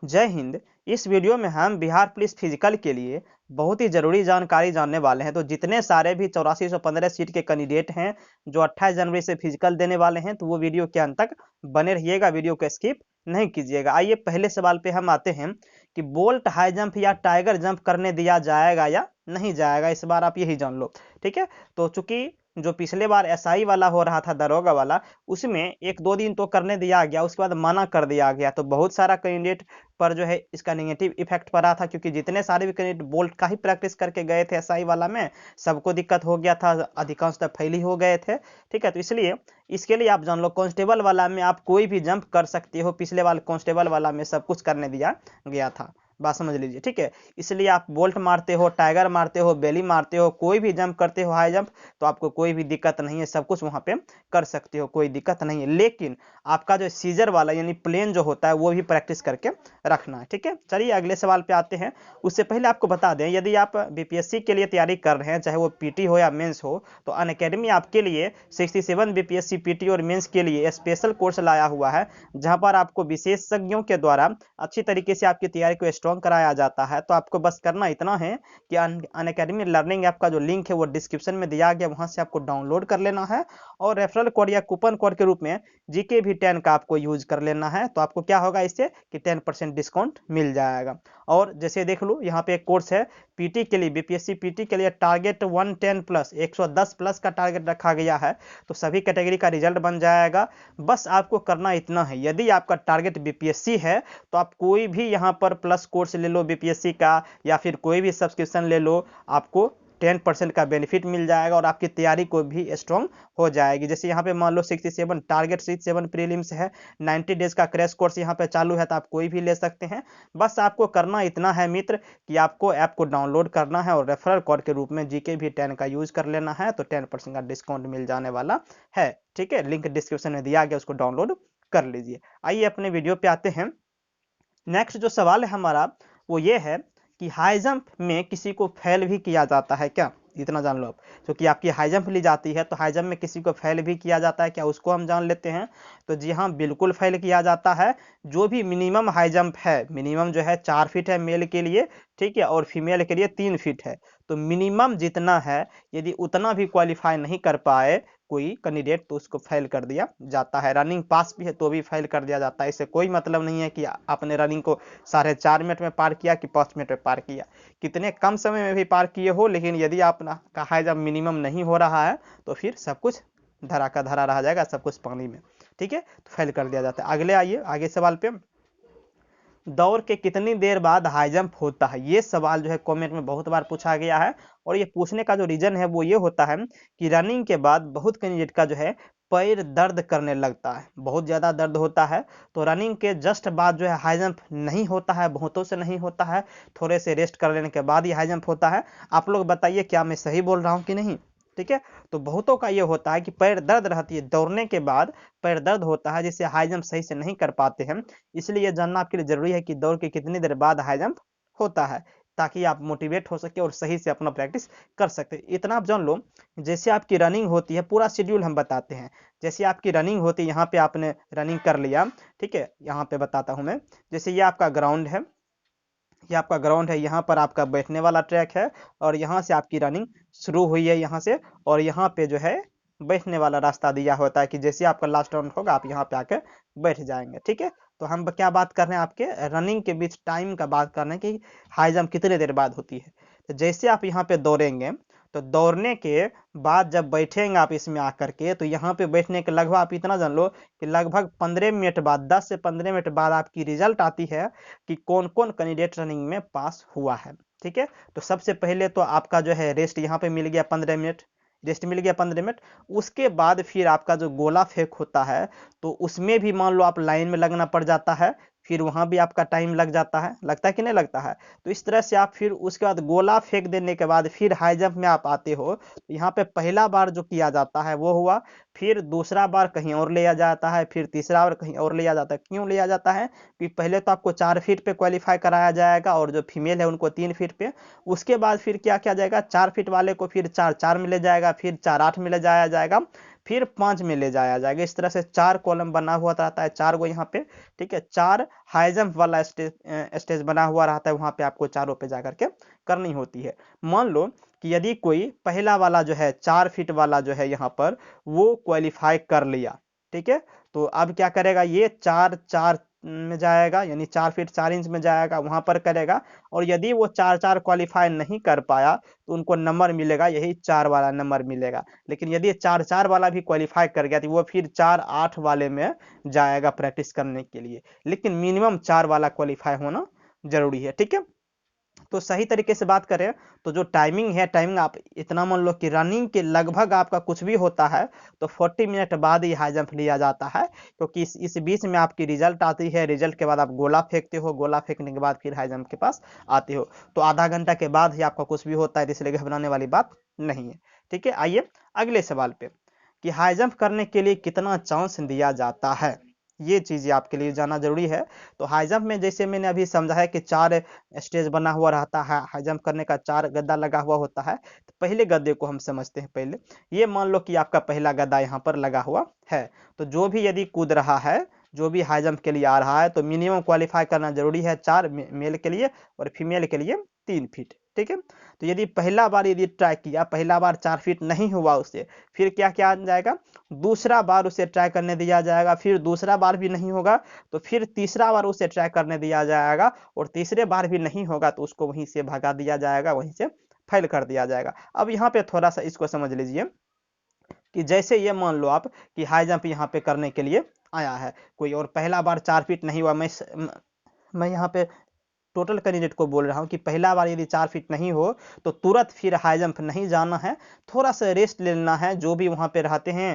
जय हिंद। इस वीडियो में हम बिहार पुलिस फिजिकल के लिए बहुत ही ज़रूरी जानकारी जानने वाले हैं। तो जितने सारे भी 8415 सीट के कैंडिडेट हैं जो 28 जनवरी से फिजिकल देने वाले हैं, तो वो वीडियो के अंत तक बने रहिएगा, वीडियो को स्किप नहीं कीजिएगा। आइए पहले सवाल पे हम आते हैं कि बोल्ट हाई जंप या टाइगर जंप करने दिया जाएगा या नहीं जाएगा। इस बार आप यही जान लो, ठीक है। तो चूंकि जो पिछले बार एसआई वाला हो रहा था, दरोगा वाला, उसमें 1-2 दिन तो करने दिया गया, उसके बाद मना कर दिया गया। तो बहुत सारा कैंडिडेट पर जो है इसका नेगेटिव इफेक्ट पड़ा था, क्योंकि जितने सारे भी कैंडिडेट बोल्ट का ही प्रैक्टिस करके गए थे एसआई वाला में, सबको दिक्कत हो गया था, अधिकांश तक फेल ही हो गए थे, ठीक है। तो इसलिए इसके लिए आप जान लो, कांस्टेबल वाला में आप कोई भी जंप कर सकते हो। पिछले वाले कांस्टेबल वाला में सब कुछ करने दिया गया था, बात समझ लीजिए, ठीक है। इसलिए आप बोल्ट मारते हो, टाइगर मारते हो, बेली मारते हो, कोई भी जंप करते हो हाई जंप, तो आपको कोई भी दिक्कत नहीं है, सब कुछ वहां पे कर सकते हो, कोई दिक्कत नहीं है। लेकिन आपका जो सीजर वाला यानी प्लेन जो होता है वो भी प्रैक्टिस करके रखना है, ठीक है। चलिए अगले सवाल पे आते हैं। उससे पहले आपको बता दें, यदि आप बीपीएससी के लिए तैयारी कर रहे हैं, चाहे वो पीटी हो या मेंस हो, तो अनअकैडमी आपके लिए 67 बीपीएससी पीटी और मेंस के लिए स्पेशल कोर्स लाया हुआ है, जहां पर आपको विशेषज्ञों के द्वारा अच्छी तरीके से आपकी तैयारी को स्ट्रॉन्ग कराया जाता है। तो आपको बस करना इतना है कि अनअकैडमी लर्निंग ऐप का जो लिंक है वो डिस्क्रिप्शन में दिया गया, वहां से आपको डाउनलोड कर लेना है और रेफरल कोड या कूपन कोड के रूप में जीके भी 10 का आपको यूज कर लेना है। तो आपको क्या होगा इससे कि 10% डिस्काउंट मिल जाएगा। और जैसे देख लो, यहाँ पे एक कोर्स है पीटी के लिए, बीपीएससी पीटी के लिए टारगेट 110 प्लस 110 प्लस का टारगेट रखा गया है। तो सभी कैटेगरी का रिजल्ट बन जाएगा। बस आपको करना इतना है, यदि आपका टारगेट बीपीएससी है तो आप कोई भी यहाँ पर प्लस कोर्स ले लो बीपीएससी का, या फिर कोई भी सब्सक्रिप्शन ले लो, आपको 10% का बेनिफिट मिल जाएगा और आपकी तैयारी को भी स्ट्रॉन्ग हो जाएगी। जैसे यहाँ पे मान लो 67 टारगेट 67 प्रीलिम्स है, 90 डेज का क्रैश कोर्स यहाँ पे चालू है, तो आप कोई भी ले सकते हैं। बस आपको करना इतना है मित्र कि आपको ऐप को डाउनलोड करना है और रेफरल कोड के रूप में जीके भी 10 का यूज कर लेना है, तो 10% का डिस्काउंट मिल जाने वाला है, ठीक है। लिंक डिस्क्रिप्शन में दिया गया, उसको डाउनलोड कर लीजिए। आइए अपने वीडियो पे आते हैं। नेक्स्ट जो सवाल है हमारा वो ये है कि हाई जंप में किसी को फेल भी किया जाता है क्या। इतना जान लो आप, क्योंकि आपकी हाई जंप ली जाती है, तो हाई जंप में किसी को फेल भी किया जाता है क्या, उसको हम जान लेते हैं। तो जी हाँ, बिल्कुल फेल किया जाता है। जो भी मिनिमम हाई जंप है, मिनिमम जो है 4 फीट है मेल के लिए, ठीक है, और फीमेल के लिए 3 फीट है। तो मिनिमम जितना है, यदि उतना भी क्वालिफाई नहीं कर पाए कोई कैंडिडेट, तो उसको फेल कर दिया जाता है। रनिंग पास भी है तो भी फेल कर दिया जाता है। इससे कोई मतलब नहीं है कि आपने रनिंग को 4.5 मिनट में पार किया कि 5 मिनट में पार किया, कितने कम समय में भी पार किए हो, लेकिन यदि आपका कहा जब मिनिमम नहीं हो रहा है तो फिर सब कुछ धरा का धरा रह जाएगा, सब कुछ पानी में, ठीक है। तो फेल कर दिया जाता है। अगले आइए आगे सवाल पे, दौड़ के कितनी देर बाद हाई जंप होता है। ये सवाल जो है कमेंट में बहुत बार पूछा गया है, और ये पूछने का जो रीजन है वो ये होता है कि रनिंग के बाद बहुत कैंडिडेट का जो है पैर दर्द करने लगता है, बहुत ज़्यादा दर्द होता है। तो रनिंग के जस्ट बाद जो है हाई जंप नहीं होता है, बहुतों से नहीं होता है, थोड़े से रेस्ट कर लेने के बाद ही हाई जंप होता है। आप लोग बताइए क्या मैं सही बोल रहा हूँ कि नहीं, ठीक है। तो बहुतों का ये होता है कि पैर दर्द रहती है, दौड़ने के बाद पैर दर्द होता है, जिससे हाई जंप सही से नहीं कर पाते हैं। इसलिए ये जानना आपके लिए जरूरी है कि दौड़ के कितनी देर बाद हाई जंप होता है, ताकि आप मोटिवेट हो सके और सही से अपना प्रैक्टिस कर सकते। इतना आप जान लो, जैसे आपकी रनिंग होती है, पूरा शेड्यूल हम बताते हैं। जैसे आपकी रनिंग होती है, यहाँ पे आपने रनिंग कर लिया, ठीक है, यहाँ पे बताता हूँ मैं। जैसे ये आपका ग्राउंड है, ये आपका ग्राउंड है, यहाँ पर आपका बैठने वाला ट्रैक है, और यहाँ से आपकी रनिंग शुरू हुई है यहाँ से, और यहाँ पे जो है बैठने वाला रास्ता दिया होता है कि जैसे आपका लास्ट राउंड होगा आप यहाँ पे आके बैठ जाएंगे, ठीक है। तो हम क्या बात कर रहे हैं, आपके रनिंग के बीच टाइम का बात कर रहे हैं कि हाई जंप कितने देर बाद होती है। तो जैसे आप यहाँ पे दौड़ेंगे, तो दौड़ने के बाद जब बैठेंगे आप इसमें आकर के, तो यहाँ पे बैठने के लगभग आप इतना जान लो कि लगभग 15 मिनट बाद, 10 से 15 मिनट बाद आपकी रिजल्ट आती है कि कौन कौन कैंडिडेट रनिंग में पास हुआ है, ठीक है। तो सबसे पहले तो आपका जो है रेस्ट यहाँ पे मिल गया 15 मिनट, रेस्ट मिल गया 15 मिनट। उसके बाद फिर आपका जो गोला फेंक होता है, तो उसमें भी मान लो आप लाइन में लगना पड़ जाता है, फिर वहां भी आपका टाइम लग जाता है, लगता है कि नहीं लगता है। तो इस तरह से आप फिर उसके बाद गोला फेंक देने के बाद फिर हाई जंप में आप आते हो, तो यहाँ पे पहला बार जो किया जाता है वो हुआ, फिर दूसरा बार कहीं और लिया जाता है, फिर तीसरा बार कहीं और लिया जाता है। क्यों लिया जाता है कि पहले तो आपको 4 फीट पे क्वालिफाई कराया जाएगा, और जो फीमेल है उनको 3 फीट पे। उसके बाद फिर क्या किया जाएगा, 4 फीट वाले को फिर 4-4 में ले जाएगा, फिर 4-8 में ले जाया जाएगा, फिर 5 में ले जाया जाएगा। इस तरह से 4 कॉलम बना हुआ रहता है, 4 गो यहाँ पे, ठीक है। 4 हाई जंप वाला स्टेज बना हुआ रहता है, वहां पे आपको चारों पे जाकर के करनी होती है। मान लो कि यदि कोई पहला वाला जो है 4 फीट वाला जो है यहाँ पर वो क्वालिफाई कर लिया, ठीक है, तो अब क्या करेगा, ये 4 4 में जाएगा, यानी 4 फीट 4 इंच में जाएगा, वहां पर करेगा। और यदि वो 4 4 क्वालिफाई नहीं कर पाया तो उनको नंबर मिलेगा, यही 4 वाला नंबर मिलेगा। लेकिन यदि 4 4 वाला भी क्वालिफाई कर गया तो वो फिर 4 8 वाले में जाएगा प्रैक्टिस करने के लिए। लेकिन मिनिमम 4 वाला क्वालिफाई होना जरूरी है, ठीक है। तो सही तरीके से बात करें तो जो टाइमिंग है, टाइमिंग आप इतना मान लो कि रनिंग के लगभग आपका कुछ भी होता है तो 40 मिनट बाद ही हाई जंप लिया जाता है, क्योंकि इस बीच में आपकी रिजल्ट आती है। रिजल्ट के बाद आप गोला फेंकते हो, गोला फेंकने के बाद फिर हाई जंप के पास आते हो, तो आधा घंटा के बाद ही आपका कुछ भी होता है, तो इसलिए घबराने वाली बात नहीं है, ठीक है। आइए अगले सवाल पे, कि हाई जंप करने के लिए कितना चांस दिया जाता है, ये चीज़ आपके लिए जानना जरूरी है। तो हाई जंप में जैसे मैंने अभी समझाया कि 4 स्टेज बना हुआ रहता है, हाई जंप करने का 4 गद्दा लगा हुआ होता है। तो पहले गद्दे को हम समझते हैं। पहले ये मान लो कि आपका पहला गद्दा यहाँ पर लगा हुआ है, तो जो भी यदि कूद रहा है, जो भी हाई जंप के लिए आ रहा है, तो मिनिमम क्वालिफाई करना जरूरी है 4 मेल के लिए, और फीमेल के लिए 3 फीट, ठीक है। तो यदि पहला बार यदि ट्राई किया, पहला बार 4 फीट नहीं हुआ उससे, फिर क्या क्या आ जाएगा, दूसरा बार उसे ट्राई करने दिया जाएगा, फिर दूसरा बार भी नहीं होगा तो फिर तीसरा बार उसे ट्राई करने दिया जाएगा, और तीसरे बार भी नहीं होगा तो उसको वहीं से भगा दिया जाएगा, वहीं से फेल कर दिया जाएगा। अब यहाँ पे थोड़ा सा इसको समझ लीजिए कि जैसे ये मान लो आप कि हाई जंप यहाँ पे करने के लिए आया है कोई, और पहला बार 4 फीट नहीं हुआ, मैं यहाँ पे टोटल कैंडिडेट को बोल रहा हूँ कि पहला बार यदि 4 फीट नहीं हो तो तुरंत फिर हाई जंप नहीं जाना है, थोड़ा सा रेस्ट लेना है। जो भी वहाँ पे रहते हैं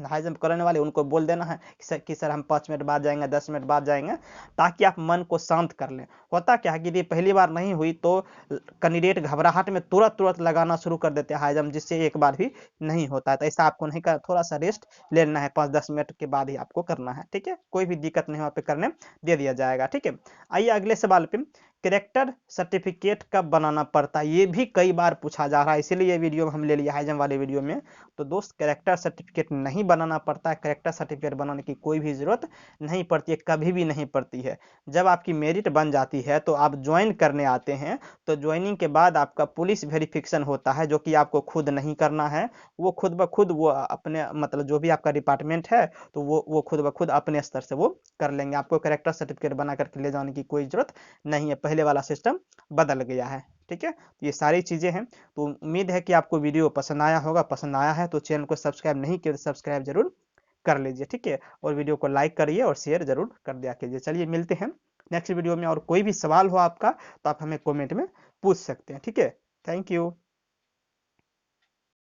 हाई जंप करने वाले, उनको बोल देना है कि सर हम 5 मिनट बाद जाएंगे, 10 मिनट बाद जाएंगे, ताकि आप मन को शांत कर लें। होता क्या है कि यदि पहली बार नहीं हुई तो कैंडिडेट घबराहट में तुरंत तुरंत लगाना शुरू कर देते हैं हाई जंप, जिससे एक बार भी नहीं होता है। तो ऐसा आपको नहीं कर, थोड़ा सा रेस्ट लेना है, 5-10 मिनट के बाद ही आपको करना है, ठीक है। कोई भी दिक्कत नहीं वहाँ पे करने दे दिया जाएगा, ठीक है। आइए अगले सवाल पे, कैरेक्टर सर्टिफिकेट कब बनाना पड़ता है, ये भी कई बार पूछा जा रहा है, इसीलिए ये वीडियो हम ले लिया हाई जंप वाले वीडियो में। तो दोस्त कैरेक्टर सर्टिफिकेट नहीं बनाना पड़ता है, कैरेक्टर सर्टिफिकेट बनाने की कोई भी जरूरत नहीं पड़ती है, कभी भी नहीं पड़ती है। जब आपकी मेरिट बन जाती है तो आप ज्वाइन करने आते हैं, तो ज्वाइनिंग के बाद आपका पुलिस वेरिफिकेशन होता है, जो कि आपको खुद नहीं करना है, वो खुद ब खुद वो अपने मतलब जो भी आपका डिपार्टमेंट है तो वो खुद ब खुद अपने स्तर से वो कर लेंगे। आपको कैरेक्टर सर्टिफिकेट बना करके ले जाने की कोई जरूरत नहीं है, पहले वाला सिस्टम बदल गया है, ठीक है। तो ये सारी चीजें हैं। तो उम्मीद है कि आपको वीडियो पसंद आया होगा, पसंद आया है तो चैनल को सब्सक्राइब नहीं किया तो सब्सक्राइब जरूर कर लीजिए, ठीक है। और वीडियो को लाइक करिए और शेयर जरूर कर दिया कीजिए। चलिए मिलते हैं नेक्स्ट वीडियो में, और कोई भी सवाल हो आपका तो आप हमें कमेंट में पूछ सकते हैं, ठीक है। Thank you.